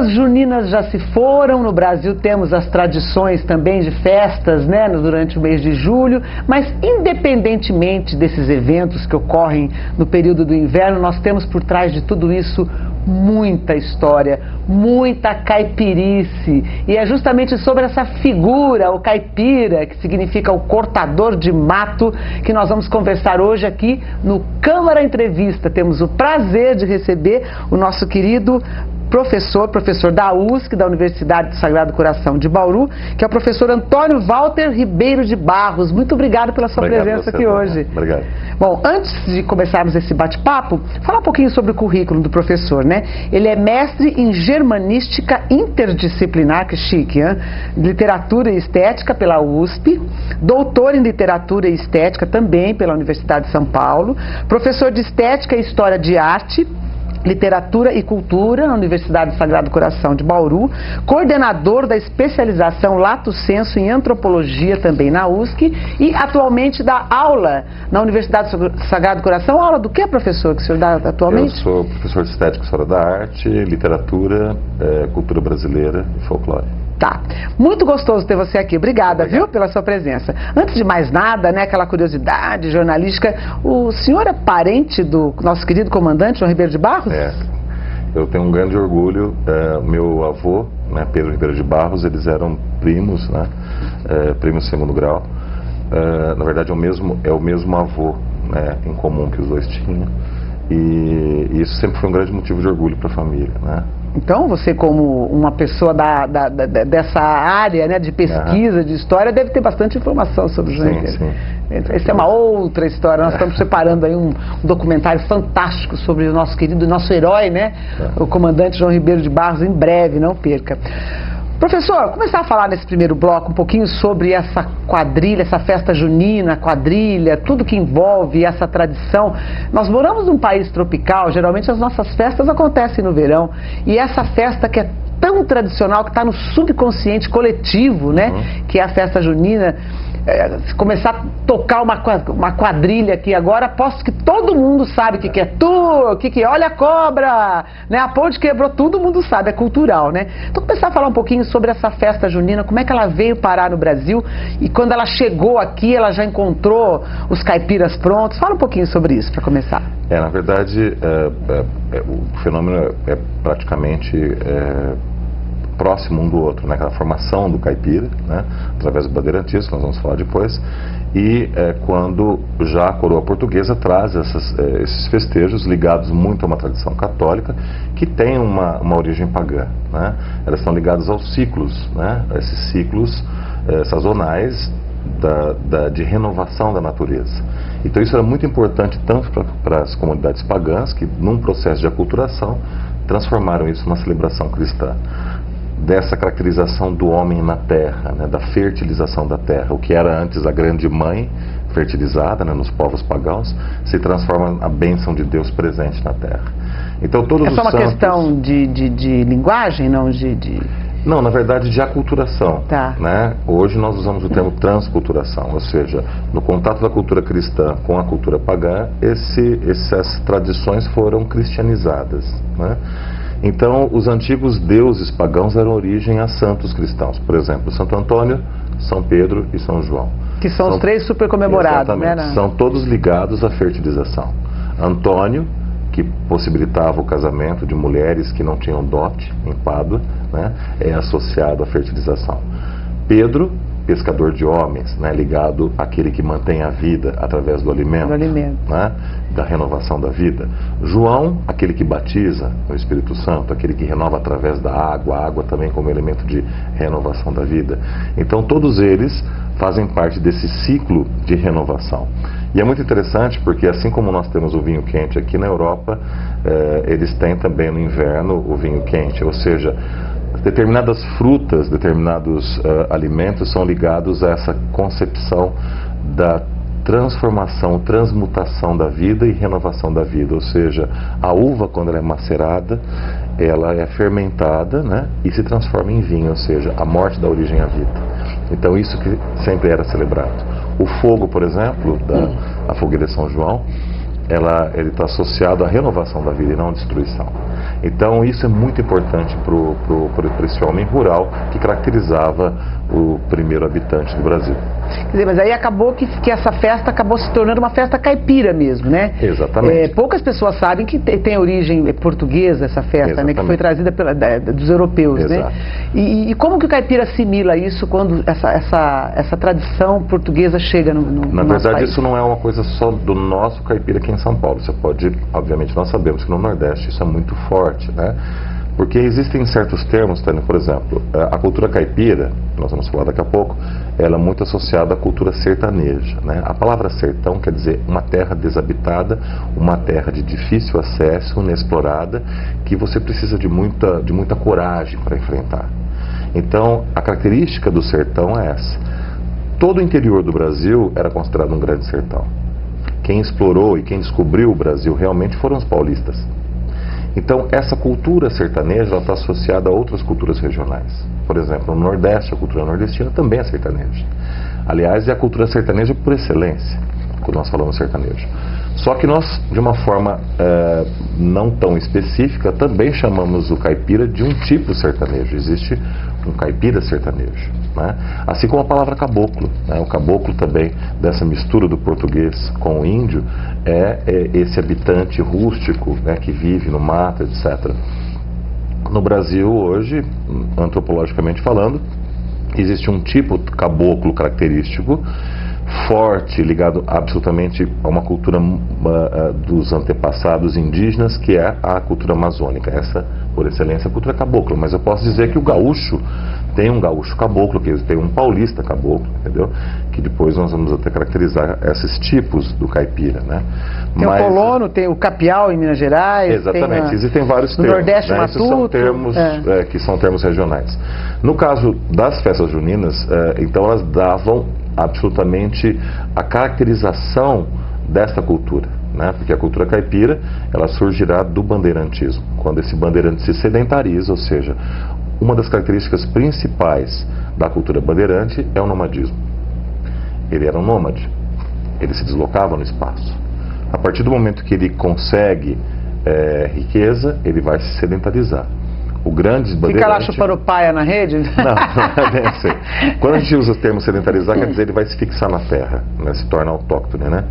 festas juninas já se foram, no Brasil temos as tradições também de festas, né, durante o mês de julho, mas independentemente desses eventos que ocorrem no período do inverno, nós temos por trás de tudo isso muita história, muita caipirice, e é justamente sobre essa figura, o caipira, que significa o cortador de mato, que nós vamos conversar hoje aqui no Câmara Entrevista. Temos o prazer de receber o nosso querido professor da USC, da Universidade do Sagrado Coração de Bauru, que é o professor Antônio Walter Ribeiro de Barros. Muito obrigado pela sua presença aqui hoje. Obrigado. Bom, antes de começarmos esse bate-papo, falar um pouquinho sobre o currículo do professor, né? Ele é mestre em Germanística Interdisciplinar, que chique, hein? Literatura e Estética pela USP, doutor em Literatura e Estética também pela Universidade de São Paulo, professor de Estética e História de Arte, Literatura e Cultura na Universidade do Sagrado Coração de Bauru, coordenador da especialização Lato Sensu em Antropologia também na USC e atualmente dá aula na Universidade do Sagrado Coração. Aula do que, professor, que o senhor dá atualmente? Eu sou professor de Estética e História da Arte, Literatura, Cultura Brasileira e Folclore. Tá. Muito gostoso ter você aqui. Obrigada, viu, pela sua presença. Antes de mais nada, né, aquela curiosidade jornalística, o senhor é parente do nosso querido comandante João Ribeiro de Barros? Eu tenho um grande orgulho. Meu avô, né, Pedro Ribeiro de Barros, eles eram primos, né, primos de segundo grau. Na verdade, é o mesmo avô, né, em comum que os dois tinham. E isso sempre foi um grande motivo de orgulho para a família, né? Então, você como uma pessoa dessa área, né, de pesquisa, de história, deve ter bastante informação sobre o João Ribeiro. Sim. Essa é uma outra história. Nós estamos preparando aí um documentário fantástico sobre o nosso querido, nosso herói, né? O comandante João Ribeiro de Barros, em breve, não perca. Professor, começar a falar nesse primeiro bloco um pouquinho sobre essa quadrilha, essa festa junina, quadrilha, tudo que envolve essa tradição. Nós moramos num país tropical, geralmente as nossas festas acontecem no verão, e essa festa que é tão tradicional, que está no subconsciente coletivo, né, que é a festa junina, se começar a tocar uma quadrilha aqui agora, aposto que todo mundo sabe o que é tu, que é olha a cobra, né? A ponte quebrou, todo mundo sabe, é cultural, né? Então começar a falar um pouquinho sobre essa festa junina, como é que ela veio parar no Brasil e quando ela chegou aqui, ela já encontrou os caipiras prontos. Fala um pouquinho sobre isso para começar. Na verdade, o fenômeno é praticamente próximo um do outro, né? Aquela formação do caipira, né? Através do bandeirantismo, que nós vamos falar depois, e quando já a coroa portuguesa traz esses festejos ligados muito a uma tradição católica que tem uma origem pagã, né? Elas estão ligadas aos ciclos, né? Esses ciclos sazonais de renovação da natureza. Então isso era muito importante tanto para as comunidades pagãs que num processo de aculturação transformaram isso numa celebração cristã, dessa caracterização do homem na terra, né, da fertilização da terra. O que era antes a grande mãe fertilizada, né, nos povos pagãos, se transforma na bênção de Deus presente na terra. Então todos os santos... É só uma questão de linguagem, não Não, na verdade de aculturação. Tá. Né? Hoje nós usamos o termo transculturação, ou seja, no contato da cultura cristã com a cultura pagã, essas tradições foram cristianizadas, né? Então, os antigos deuses pagãos deram origem a santos cristãos. Por exemplo, Santo Antônio, São Pedro e São João. Que são os três super comemorados, né? São todos ligados à fertilização. Antônio, que possibilitava o casamento de mulheres que não tinham dote em Pádua, né, é associado à fertilização. Pedro, pescador de homens, né, ligado àquele que mantém a vida através do alimento, né, da renovação da vida. João, aquele que batiza no Espírito Santo, aquele que renova através da água, a água também como elemento de renovação da vida. Então todos eles fazem parte desse ciclo de renovação. E é muito interessante porque assim como nós temos o vinho quente aqui na Europa, eles têm também no inverno o vinho quente, ou seja, determinadas frutas, determinados alimentos são ligados a essa concepção da transformação, transmutação da vida e renovação da vida. Ou seja, a uva, quando ela é macerada, ela é fermentada, né, e se transforma em vinho, ou seja, a morte dá origem à vida. Então isso que sempre era celebrado. O fogo, por exemplo, a fogueira de São João, ele está associado à renovação da vida e não à destruição. Então isso é muito importante para esse homem rural que caracterizava o primeiro habitante do Brasil. Quer dizer, mas aí acabou que essa festa acabou se tornando uma festa caipira mesmo, né? Exatamente. Poucas pessoas sabem que tem origem portuguesa essa festa, né? Que foi trazida dos europeus, Exato. né? E como que o caipira assimila isso quando essa tradição portuguesa chega no Na nosso verdade, país? isso não é uma coisa só do nosso caipira aqui em São Paulo. Você pode, obviamente, nós sabemos que no Nordeste isso é muito forte, né? Porque existem certos termos, Tânia, por exemplo, a cultura caipira, nós vamos falar daqui a pouco, ela é muito associada à cultura sertaneja, né? A palavra sertão quer dizer uma terra desabitada, uma terra de difícil acesso, inexplorada, que você precisa de muita coragem para enfrentar. Então, a característica do sertão é essa. Todo o interior do Brasil era considerado um grande sertão. Quem explorou e quem descobriu o Brasil realmente foram os paulistas. Então, essa cultura sertaneja está associada a outras culturas regionais. Por exemplo, no Nordeste, a cultura nordestina também é sertaneja. Aliás, é a cultura sertaneja por excelência, quando nós falamos sertanejo. Só que nós, de uma forma não tão específica, também chamamos o caipira de um tipo sertanejo. Existe um caipira sertanejo, né? Assim como a palavra caboclo, né? O caboclo também, dessa mistura do português com o índio, é esse habitante rústico, né, que vive no mato, etc. No Brasil, hoje, antropologicamente falando, existe um tipo caboclo característico, forte, ligado absolutamente a uma cultura dos antepassados indígenas, que é a cultura amazônica. Essa, por excelência, é a cultura caboclo. Mas eu posso dizer que o gaúcho tem um gaúcho caboclo, que tem um paulista caboclo, entendeu? Que depois nós vamos até caracterizar esses tipos do caipira, né? Tem o colono, tem o capiau em Minas Gerais. Exatamente, existem vários termos. No Nordeste, né? matuto. Esses são termos que são termos regionais. No caso das festas juninas, então elas davam absolutamente a caracterização desta cultura, né? Porque a cultura caipira, ela surgirá do bandeirantismo, quando esse bandeirante se sedentariza, ou seja, uma das características principais da cultura bandeirante é o nomadismo. Ele era um nômade, ele se deslocava no espaço. A partir do momento que ele consegue riqueza, ele vai se sedentarizar. O grande bandeirante... Fica lá chupando paia na rede? Não é bem assim. Quando a gente usa o termo sedentarizar, quer dizer, ele vai se fixar na terra, né? Se torna autóctone, né?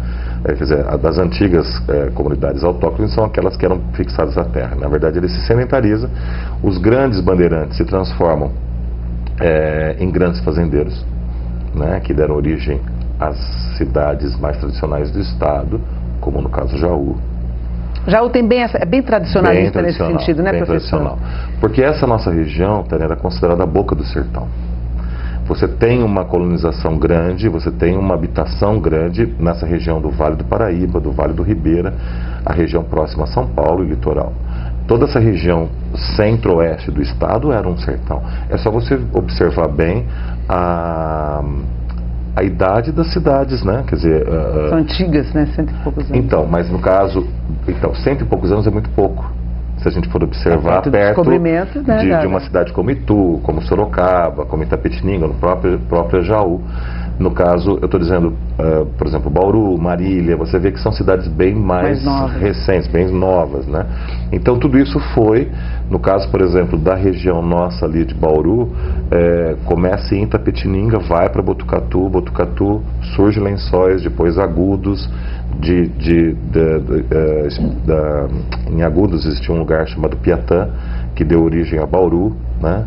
Quer dizer, das antigas comunidades autóctones são aquelas que eram fixadas na terra. Na verdade, ele se sedentariza. Os grandes bandeirantes se transformam em grandes fazendeiros, né? Que deram origem às cidades mais tradicionais do estado, como no caso Jaú. Jaú é bem tradicionalista nesse sentido, né, professor? Tradicional. Porque essa nossa região, Tânia, era considerada a boca do sertão. Você tem uma colonização grande, você tem uma habitação grande nessa região do Vale do Paraíba, do Vale do Ribeira, a região próxima a São Paulo e litoral. Toda essa região centro-oeste do estado era um sertão. É só você observar bem a idade das cidades, né? Quer dizer... São antigas, né? 100 e poucos anos. Então, mas no caso... Então, 100 e poucos anos é muito pouco. Se a gente for observar perto né, de uma cidade como Itu, como Sorocaba, como Itapetininga, no próprio Jaú. No caso, eu estou dizendo, por exemplo, Bauru, Marília, você vê que são cidades bem mais recentes, bem novas, né? Então, tudo isso foi, no caso, por exemplo, da região nossa ali de Bauru, começa em Itapetininga, vai para Botucatu, Botucatu surge Lençóis, depois Agudos, em Agudos existia um lugar chamado Piatã, que deu origem a Bauru, né?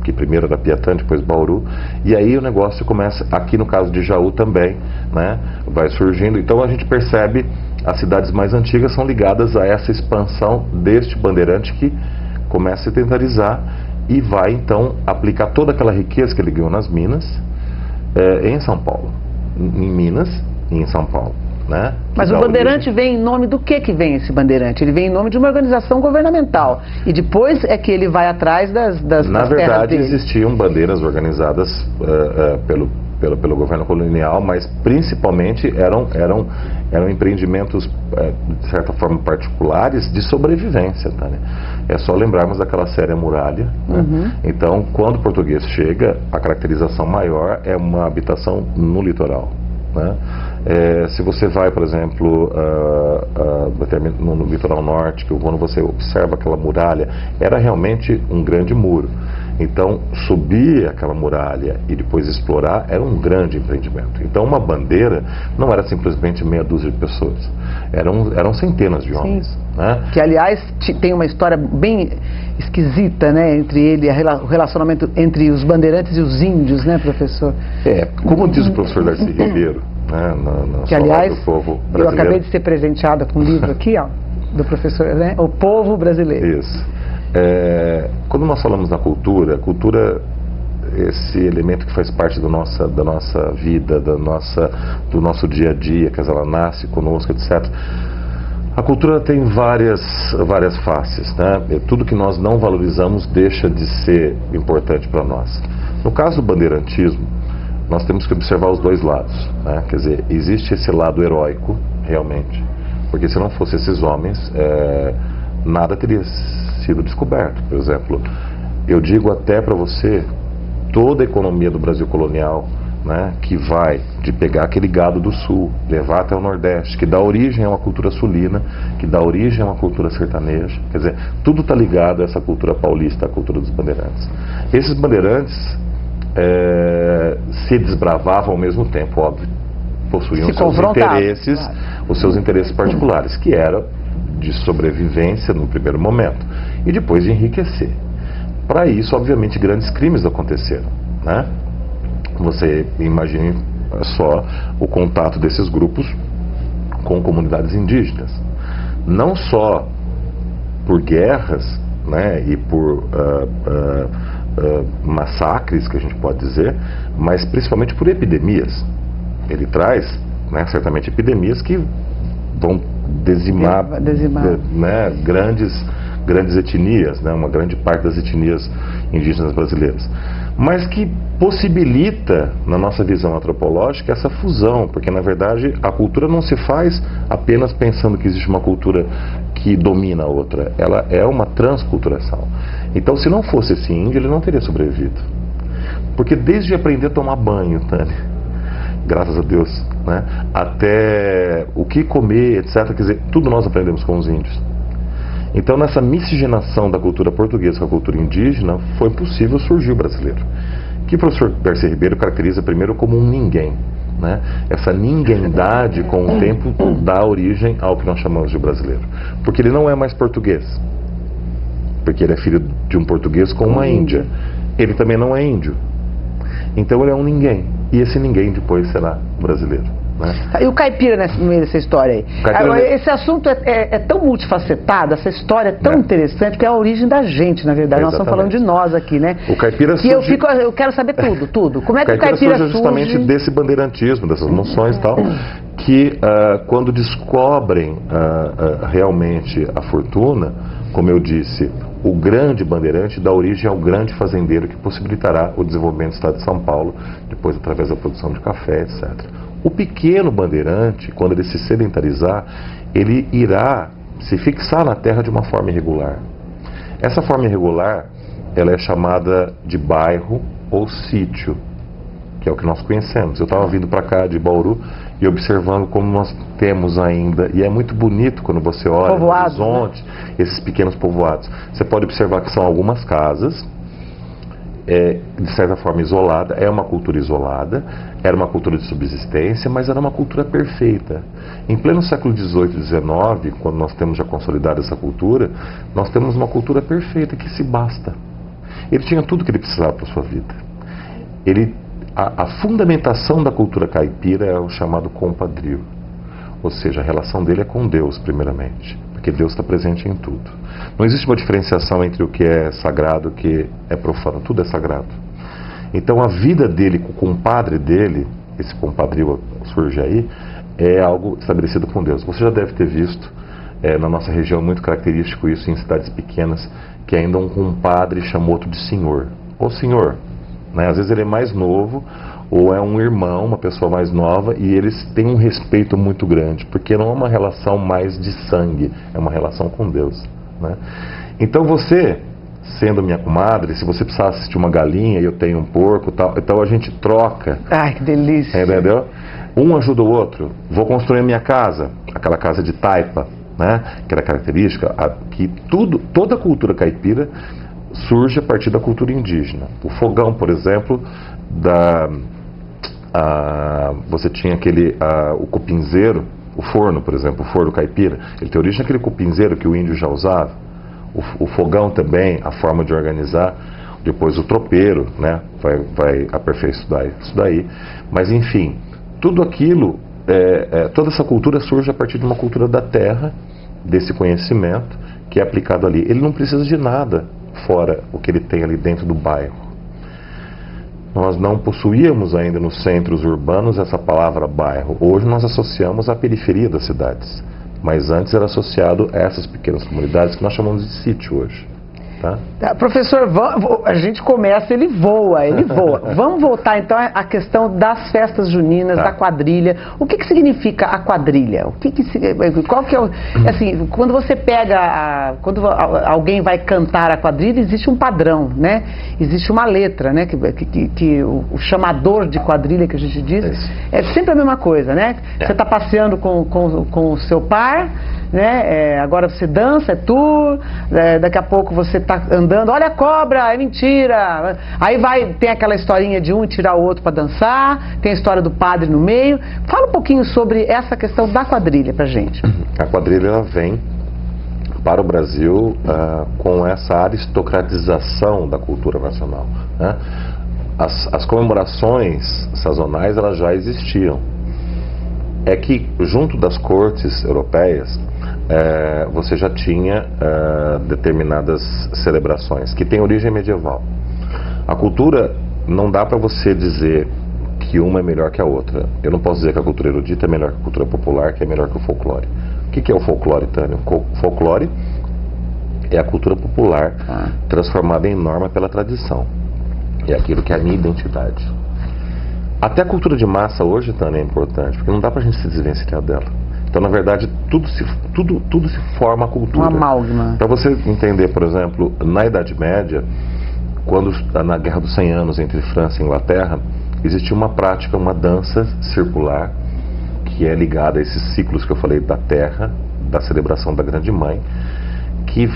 Que primeiro era Piatã, depois Bauru, e aí o negócio começa, aqui no caso de Jaú também, né, vai surgindo. Então a gente percebe as cidades mais antigas são ligadas a essa expansão deste bandeirante que começa a se sedentarizar e vai então aplicar toda aquela riqueza que ele ganhou nas Minas em São Paulo, em Minas e em São Paulo. Né? Mas o bandeirante vem em nome do que vem esse bandeirante? Ele vem em nome de uma organização governamental. E depois é que ele vai atrás das Na das verdade, terras dele. existiam bandeiras organizadas pelo governo colonial, mas principalmente eram empreendimentos, de certa forma, particulares de sobrevivência. Tá, né? É só lembrarmos daquela série A Muralha. Né? Então, quando o português chega, a caracterização maior é uma habitação no litoral. Né? Se você vai, por exemplo, no litoral norte, que quando você observa aquela muralha, era realmente um grande muro. Então, subir aquela muralha e depois explorar era um grande empreendimento. Então, uma bandeira não era simplesmente meia dúzia de pessoas, eram centenas de homens. Né? Que, aliás, tem uma história bem esquisita, né, entre o relacionamento entre os bandeirantes e os índios, né, professor? Como diz o professor Darcy Ribeiro, né, na que, aliás, do povo brasileiro. Eu acabei de ser presenteada com um livro aqui, ó, do professor, né, O Povo Brasileiro. Isso. Quando nós falamos na cultura, a cultura, esse elemento que faz parte da nossa vida, do nosso dia a dia, que ela nasce conosco, etc. A cultura tem várias faces, né? Tudo que nós não valorizamos deixa de ser importante para nós. No caso do bandeirantismo, nós temos que observar os dois lados, né? Quer dizer, existe esse lado heróico, realmente, porque se não fossem esses homens, nada teria sido descoberto. Por exemplo, eu digo até para você, toda a economia do Brasil colonial, né, que vai de pegar aquele gado do sul, levar até o nordeste, que dá origem a uma cultura sulina, que dá origem a uma cultura sertaneja, quer dizer, tudo está ligado a essa cultura paulista, a cultura dos bandeirantes. Esses bandeirantes se desbravavam ao mesmo tempo, óbvio, possuíam os seus interesses particulares, que era de sobrevivência no primeiro momento e depois de enriquecer. Para isso, obviamente, grandes crimes aconteceram, né? Você imagine só o contato desses grupos com comunidades indígenas, não só por guerras, né, e por massacres, que a gente pode dizer, mas principalmente por epidemias. Ele traz, né, certamente epidemias que vão dizimar. Né, grandes etnias, né, uma grande parte das etnias indígenas brasileiras, mas que possibilita, na nossa visão antropológica, essa fusão, porque na verdade a cultura não se faz apenas pensando que existe uma cultura que domina a outra, ela é uma transculturação. Então, se não fosse esse índio, ele não teria sobrevivido, porque desde aprender a tomar banho, Tânia, graças a Deus, né, até o que comer, etc., quer dizer, tudo nós aprendemos com os índios. Então, nessa miscigenação da cultura portuguesa com a cultura indígena, foi possível surgir o brasileiro, que o professor Darcy Ribeiro caracteriza primeiro como um ninguém, né? Essa ninguém-dade, com o tempo, dá origem ao que nós chamamos de brasileiro, porque ele não é mais português, porque ele é filho de um português com uma índia. Ele também não é índio, então ele é um ninguém, e esse ninguém depois será brasileiro, né? E o caipira no meio dessa história aí? Esse assunto é tão multifacetado, essa história é tão interessante, que é a origem da gente, na verdade. Nós estamos falando de nós aqui, né? O caipira surge... eu quero saber tudo. Como é que o caipira surge? Justamente desse bandeirantismo, dessas noções e tal, que quando descobrem realmente a fortuna, como eu disse, o grande bandeirante dá origem ao grande fazendeiro que possibilitará o desenvolvimento do estado de São Paulo, depois através da produção de café, etc. O pequeno bandeirante, quando ele se sedentarizar, ele irá se fixar na terra de uma forma irregular. Essa forma irregular, ela é chamada de bairro ou sítio, que é o que nós conhecemos. Eu estava vindo para cá de Bauru e observando como nós temos ainda, e é muito bonito quando você olha no horizonte, né, esses pequenos povoados. Você pode observar que são algumas casas, de certa forma isolada, é uma cultura isolada, era uma cultura de subsistência, mas era uma cultura perfeita. Em pleno século XVIII e XIX, quando nós temos já consolidado essa cultura, nós temos uma cultura perfeita que se basta. Ele tinha tudo que ele precisava para a sua vida. A fundamentação da cultura caipira é o chamado compadrio, ou seja, a relação dele é com Deus, primeiramente, porque Deus está presente em tudo. Não existe uma diferenciação entre o que é sagrado e o que é profano, tudo é sagrado. Então a vida dele com o compadre dele, esse compadrio surge aí, é algo estabelecido com Deus. Você já deve ter visto, na nossa região, muito característico isso em cidades pequenas, que ainda um compadre chama outro de senhor, ou senhor, né? Às vezes ele é mais novo, ou é um irmão, uma pessoa mais nova, e eles têm um respeito muito grande, porque não é uma relação mais de sangue, é uma relação com Deus, né? Então você, sendo minha comadre, se você precisar assistir uma galinha e eu tenho um porco, tal, então a gente troca. Ai, que delícia! Entendeu? Um ajuda o outro. Vou construir a minha casa, aquela casa de taipa, né? Que era característica, que toda a cultura caipira surge a partir da cultura indígena. O fogão, por exemplo, você tinha o cupinzeiro, o forno, por exemplo, o forno caipira, ele tem origem naquele cupinzeiro que o índio já usava. O fogão também, a forma de organizar. Depois o tropeiro, né, vai aperfeiçoar isso daí. Mas enfim, tudo aquilo, toda essa cultura surge a partir de uma cultura da terra, desse conhecimento que é aplicado ali. Ele não precisa de nada fora o que ele tem ali dentro do bairro. Nós não possuíamos ainda nos centros urbanos essa palavra bairro. Hoje nós associamos à periferia das cidades. Mas antes era associado a essas pequenas comunidades que nós chamamos de sítio hoje. Tá? Professor, a gente começa, ele voa. Vamos voltar então à questão das festas juninas, da quadrilha. O que significa a quadrilha? Qual que é assim, quando você pega, quando alguém vai cantar a quadrilha, existe um padrão, né? Existe uma letra, né? Que o chamador de quadrilha que a gente diz é sempre a mesma coisa, né? Você está passeando com o seu par, né? Agora você dança, é tu, daqui a pouco você está andando, olha a cobra, é mentira. Aí tem aquela historinha de um tirar o outro para dançar, tem a história do padre no meio. Fala um pouquinho sobre essa questão da quadrilha pra gente. A quadrilha, ela vem para o Brasil com essa aristocratização da cultura nacional, né? As comemorações sazonais, elas já existiam. É que junto das cortes europeias você já tinha determinadas celebrações que têm origem medieval. A cultura, não dá para você dizer que uma é melhor que a outra. Eu não posso dizer que a cultura erudita é melhor que a cultura popular, que é melhor que o folclore. O que é o folclore, Tânia? O folclore é a cultura popular transformada em norma pela tradição. É aquilo que é a minha identidade. Até a cultura de massa hoje, Tânia, é importante, porque não dá pra gente se desvencilhar dela. Então, na verdade, tudo se forma a cultura. Um amálgama. Para você entender, por exemplo, na Idade Média, quando na Guerra dos 100 Anos entre França e Inglaterra, existia uma prática, uma dança circular, que é ligada a esses ciclos que eu falei da terra, da celebração da Grande Mãe, que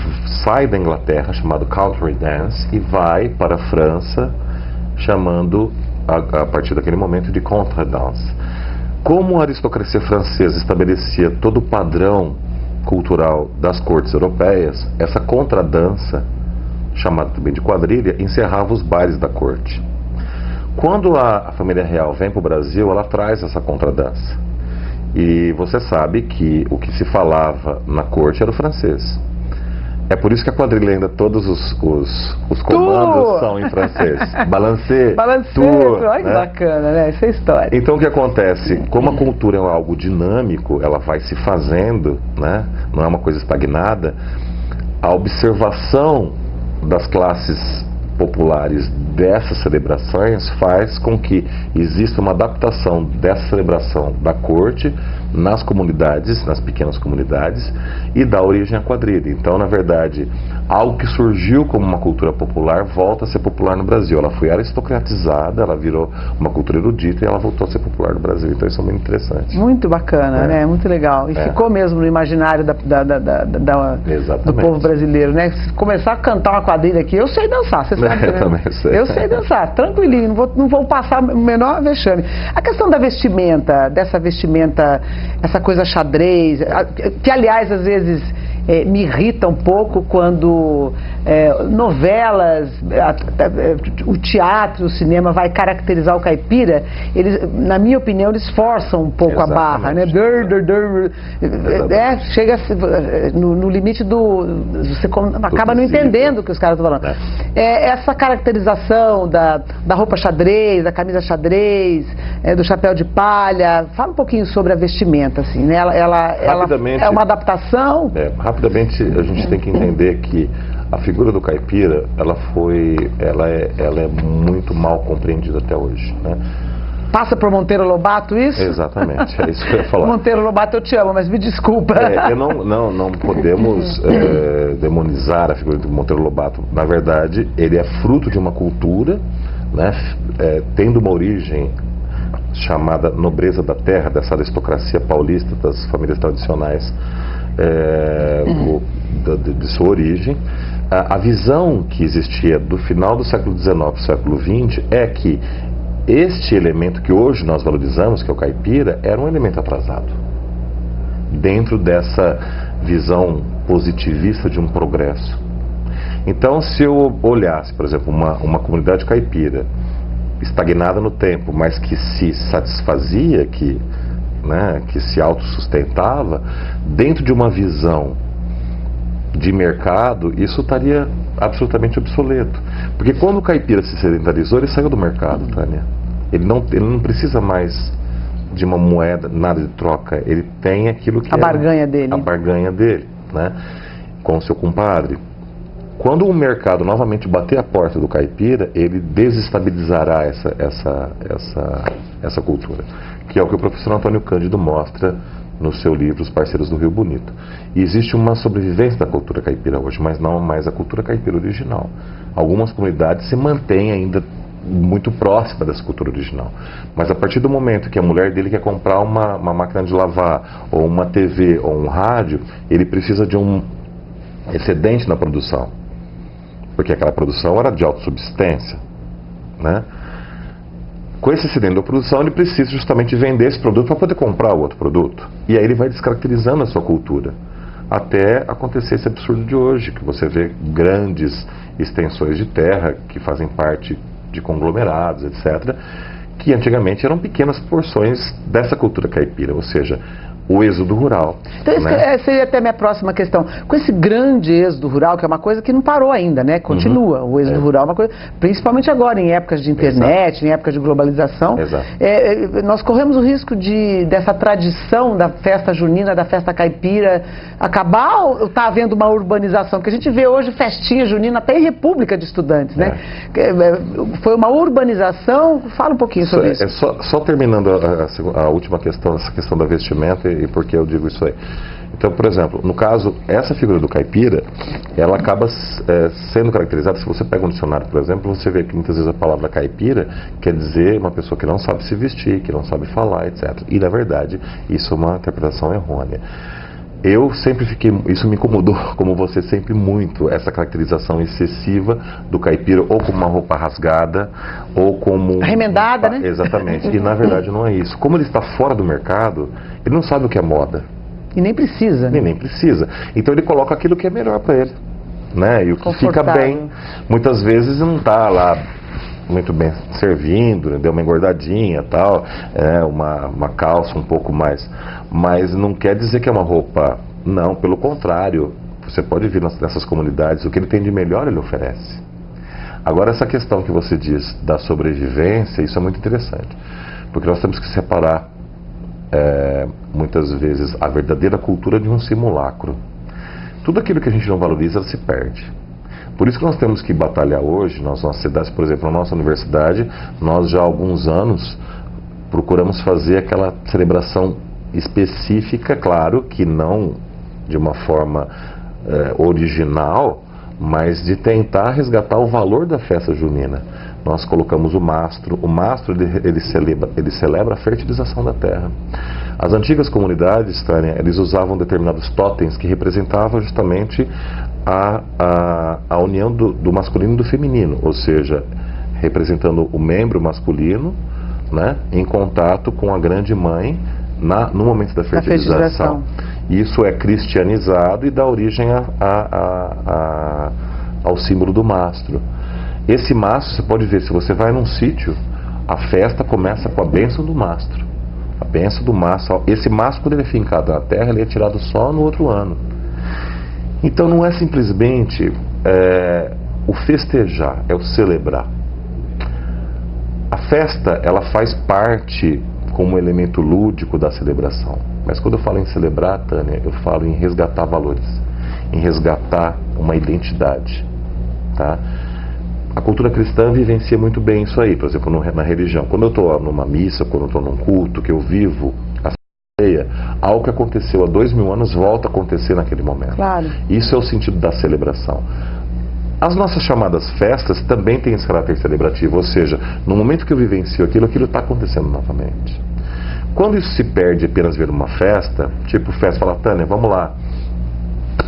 sai da Inglaterra, chamado Country Dance, e vai para a França, chamando, a partir daquele momento, de Contredanse. Como a aristocracia francesa estabelecia todo o padrão cultural das cortes europeias, essa contradança, chamada também de quadrilha, encerrava os bailes da corte. Quando a família real vem para o Brasil, ela traz essa contradança. E você sabe que o que se falava na corte era o francês. É por isso que a quadrilha ainda, todos os comandos são em francês. Balancê, tour, olha que bacana, né? Essa é a história. Então o que acontece? Como a cultura é algo dinâmico, ela vai se fazendo, né? Não é uma coisa estagnada, a observação das classes populares dessas celebrações faz com que exista uma adaptação dessa celebração da corte nas comunidades, nas pequenas comunidades, e dá origem à quadrilha. Então, na verdade, algo que surgiu como uma cultura popular volta a ser popular no Brasil. Ela foi aristocratizada, ela virou uma cultura erudita e ela voltou a ser popular no Brasil. Então, isso é muito interessante. Muito bacana, né? Muito legal. E ficou mesmo no imaginário do povo brasileiro, né? Se começar a cantar uma quadrilha aqui, eu sei dançar, você sabe, eu também sei. Eu sei dançar, tranquilinho, não vou passar o menor vexame. A questão da vestimenta, essa coisa xadrez, que aliás às vezes me irrita um pouco quando novelas, o teatro, o cinema vai caracterizar o caipira, na minha opinião, eles forçam um pouco a barra, né? Chega no limite você acaba não entendendo o que os caras estão falando. Essa caracterização da roupa xadrez, da camisa xadrez, do chapéu de palha, fala um pouquinho sobre a vestimenta, assim, né? Ela é uma adaptação? Rapidamente, a gente tem que entender que a figura do caipira, ela é muito mal compreendida até hoje, né? Passa por Monteiro Lobato isso? Exatamente, é isso que eu ia falar. Monteiro Lobato, eu te amo, mas me desculpa. Não podemos demonizar a figura de Monteiro Lobato. Na verdade, ele é fruto de uma cultura, né, tendo uma origem chamada nobreza da terra, dessa aristocracia paulista, das famílias tradicionais de sua origem. A visão que existia do final do século XIX para o século XX é que este elemento que hoje nós valorizamos, que é o caipira, era um elemento atrasado dentro dessa visão positivista de um progresso. Então, se eu olhasse, por exemplo, uma comunidade caipira estagnada no tempo, mas que se satisfazia, que se autossustentava, dentro de uma visão de mercado, isso estaria absolutamente obsoleto. Porque quando o caipira se sedentarizou, ele saiu do mercado, Tânia. Ele não precisa mais de uma moeda, nada de troca. Ele tem aquilo que a barganha dele. A barganha dele, né? Com o seu compadre. Quando o mercado novamente bater a porta do caipira, ele desestabilizará essa cultura, que é o que o professor Antônio Cândido mostra no seu livro Os Parceiros do Rio Bonito. E existe uma sobrevivência da cultura caipira hoje, mas não mais a cultura caipira original. Algumas comunidades se mantêm ainda muito próxima dessa cultura original. Mas a partir do momento que a mulher dele quer comprar uma máquina de lavar, ou uma TV, ou um rádio, ele precisa de um excedente na produção. Porque aquela produção era de autossubsistência, né? Com esse excedente da produção, ele precisa justamente vender esse produto para poder comprar o outro produto. E aí ele vai descaracterizando a sua cultura. Até acontecer esse absurdo de hoje, que você vê grandes extensões de terra que fazem parte de conglomerados, etc., que antigamente eram pequenas porções dessa cultura caipira, ou seja, o êxodo rural. Então, essa seria até a minha próxima questão. Com esse grande êxodo rural, que é uma coisa que não parou ainda, né? Continua. O êxodo rural é uma coisa, principalmente agora, em épocas de internet, em épocas de globalização. Nós corremos o risco dessa tradição da festa junina, da festa caipira, acabar, ou está havendo uma urbanização? Porque a gente vê hoje festinha junina até em república de estudantes, né? Foi uma urbanização. Fala um pouquinho sobre isso. Só terminando a última questão, essa questão da vestimenta, e por que eu digo isso aí. Então, por exemplo, no caso, essa figura do caipira, ela acaba sendo caracterizada, se você pega um dicionário, por exemplo, você vê que muitas vezes a palavra caipira quer dizer uma pessoa que não sabe se vestir, que não sabe falar, etc. E, na verdade, isso é uma interpretação errônea. Eu sempre isso me incomodou, como você sempre, muito, essa caracterização excessiva do caipira, ou como uma roupa rasgada, ou como... remendada, né? Exatamente. E, na verdade, não é isso. Como ele está fora do mercado, ele não sabe o que é moda. E nem precisa. E nem precisa. Então, ele coloca aquilo que é melhor para ele, né? E o que fica bem, muitas vezes não está lá muito bem servindo, deu uma engordadinha, tal, uma calça um pouco mais, mas não quer dizer que é uma roupa, não, pelo contrário, você pode vir nessas comunidades, o que ele tem de melhor ele oferece. Agora, essa questão que você diz da sobrevivência, isso é muito interessante, porque nós temos que separar muitas vezes a verdadeira cultura de um simulacro. Tudo aquilo que a gente não valoriza se perde. Por isso que nós temos que batalhar hoje nas nossas cidades. Por exemplo, na nossa universidade, nós já há alguns anos procuramos fazer aquela celebração específica, claro que não de uma forma original, mas de tentar resgatar o valor da festa junina. Nós colocamos o mastro. O mastro ele celebra a fertilização da terra. As antigas comunidades, Tânia, eles usavam determinados totens que representavam justamente a união do masculino e do feminino, ou seja, representando o membro masculino, né, em contato com a grande mãe no momento da fertilização. Isso é cristianizado e dá origem ao símbolo do mastro. Esse mastro, você pode ver, se você vai num sítio, a festa começa com a bênção do mastro. A bênção do mastro. Esse mastro, quando ele é fincado na terra, ele é tirado só no outro ano. Então não é simplesmente o festejar, é o celebrar. A festa, ela faz parte como elemento lúdico da celebração. Mas quando eu falo em celebrar, Tânia, eu falo em resgatar valores, em resgatar uma identidade, tá? A cultura cristã vivencia muito bem isso aí, por exemplo, na religião. Quando eu estou numa missa, quando eu estou num culto, que eu vivo a ceia, algo que aconteceu há 2000 anos volta a acontecer naquele momento. Claro. Isso é o sentido da celebração. As nossas chamadas festas também têm esse caráter celebrativo, ou seja, no momento que eu vivencio aquilo está acontecendo novamente. Quando isso se perde apenas ver uma festa, tipo festa, fala, Tânia, vamos lá,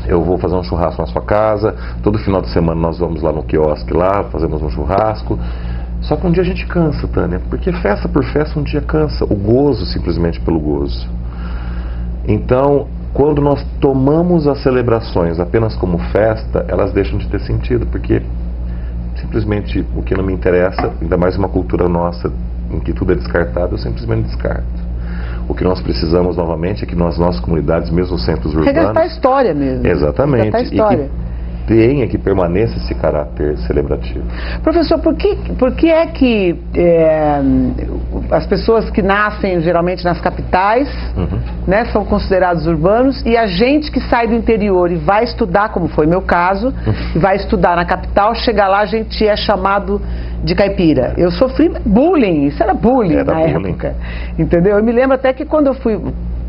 eu vou fazer um churrasco na sua casa, todo final de semana nós vamos lá no quiosque lá, fazemos um churrasco. Só que um dia a gente cansa, Tânia, porque festa por festa um dia cansa, o gozo simplesmente pelo gozo. Então, quando nós tomamos as celebrações apenas como festa, elas deixam de ter sentido, porque simplesmente o que não me interessa, ainda mais uma cultura nossa em que tudo é descartado, eu simplesmente descarto. O que nós precisamos novamente é que nas nossas comunidades, mesmo os centros urbanos... Resgatar a história mesmo. Exatamente. Resgatar a história. E que tenha, que permaneça esse caráter celebrativo. Professor, por que é que as pessoas que nascem geralmente nas capitais, né, são considerados urbanos, e a gente que sai do interior e vai estudar, como foi meu caso, e vai estudar na capital, chega lá, a gente é chamado de caipira? Eu sofri bullying, isso era bullying na época, entendeu? Eu me lembro até que quando eu fui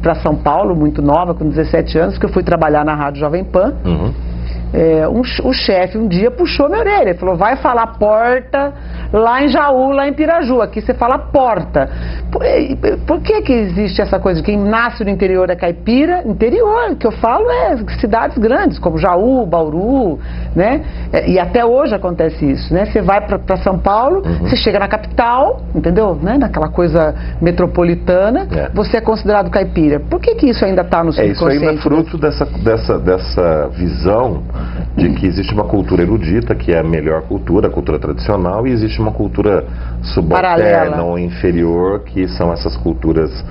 para São Paulo, muito nova, com 17 anos, que eu fui trabalhar na Rádio Jovem Pan, o chefe um dia puxou minha orelha, ele falou, vai falar porta lá em Jaú, lá em Piraju, aqui você fala porta. Por que existe essa coisa de quem nasce no interior é caipira? Interior, que eu falo é cidades grandes, como Jaú, Bauru, né? E até hoje acontece isso, né? Você vai para São Paulo, você chega na capital, entendeu? Né? Naquela coisa metropolitana, você é considerado caipira. Por que isso ainda está no subconsciente? Isso ainda é fruto dessa visão de que existe uma cultura erudita, que é a melhor cultura, a cultura tradicional, e existe uma cultura subalterna ou inferior, que são essas culturas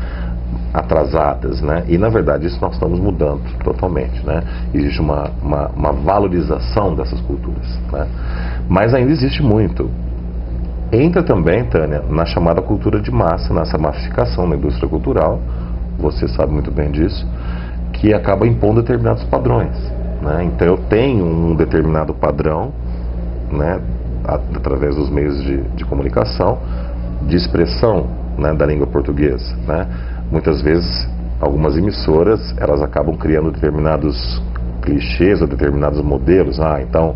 atrasadas, né? E na verdade isso nós estamos mudando totalmente, né? Existe uma valorização dessas culturas, né? Mas ainda existe muito. Entra também, Tânia, na chamada cultura de massa, nessa massificação na indústria cultural, você sabe muito bem disso, que acaba impondo determinados padrões, né? Então eu tenho um determinado padrão, né, através dos meios de comunicação, de expressão, né, da língua portuguesa, né? Muitas vezes algumas emissoras elas acabam criando determinados clichês ou determinados modelos. Então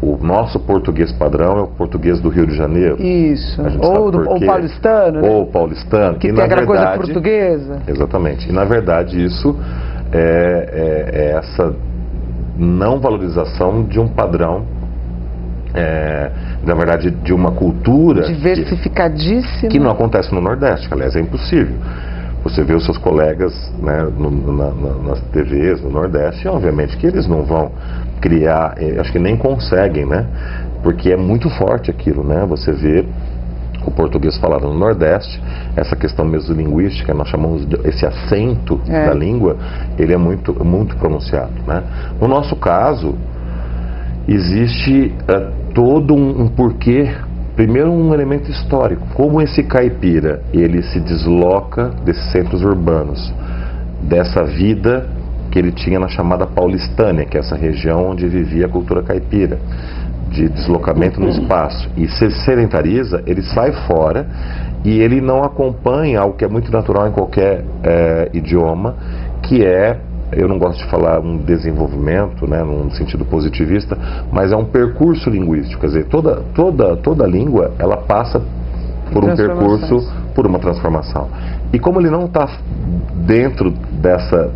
o nosso português padrão é o português do Rio de Janeiro. Isso. Ou paulistano, né? Ou paulistano. Que tem aquela coisa portuguesa. Exatamente. E na verdade isso é essa não valorização de um padrão, na verdade de uma cultura diversificadíssima, que não acontece no Nordeste, que aliás é impossível. Você vê os seus colegas, né, nas TVs no Nordeste, e obviamente que eles não vão criar, acho que nem conseguem, né, porque é muito forte aquilo, né, você vê o português falado no Nordeste, essa questão mesolinguística, nós chamamos de esse acento da língua, ele é muito pronunciado, né. No nosso caso, existe todo um porquê. Primeiro, um elemento histórico, como esse caipira, ele se desloca desses centros urbanos, dessa vida que ele tinha na chamada Paulistânia, que é essa região onde vivia a cultura caipira, de deslocamento no espaço, e se sedentariza, ele sai fora e ele não acompanha algo que é muito natural em qualquer idioma, que é, eu não gosto de falar um desenvolvimento, né, num sentido positivista, mas é um percurso linguístico. Quer dizer, toda língua, ela passa por um percurso, por uma transformação. E como ele não está dentro dessa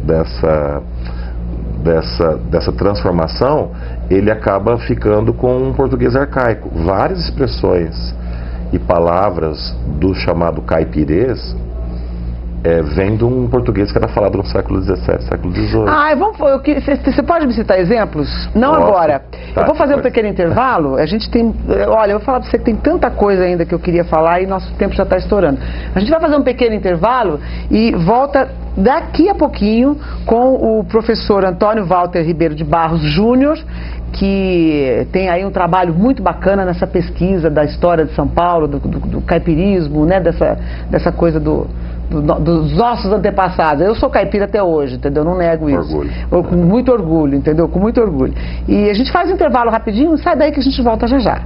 transformação, ele acaba ficando com um português arcaico. Várias expressões e palavras do chamado caipirês vem de um português que era falado no século XVII, século XVIII. Você pode me citar exemplos? Não agora. Eu vou fazer um pequeno intervalo. A gente tem... Olha, eu vou falar para você que tem tanta coisa ainda que eu queria falar e nosso tempo já está estourando. A gente vai fazer um pequeno intervalo e volta daqui a pouquinho com o professor Antônio Walter Ribeiro de Barros Júnior, que tem aí um trabalho muito bacana nessa pesquisa da história de São Paulo, do caipirismo, né? Dessa coisa dos nossos antepassados. Eu sou caipira até hoje, entendeu? Não nego isso. Orgulho. Com muito orgulho, entendeu? Com muito orgulho. E a gente faz um intervalo rapidinho, sai daí que a gente volta já já.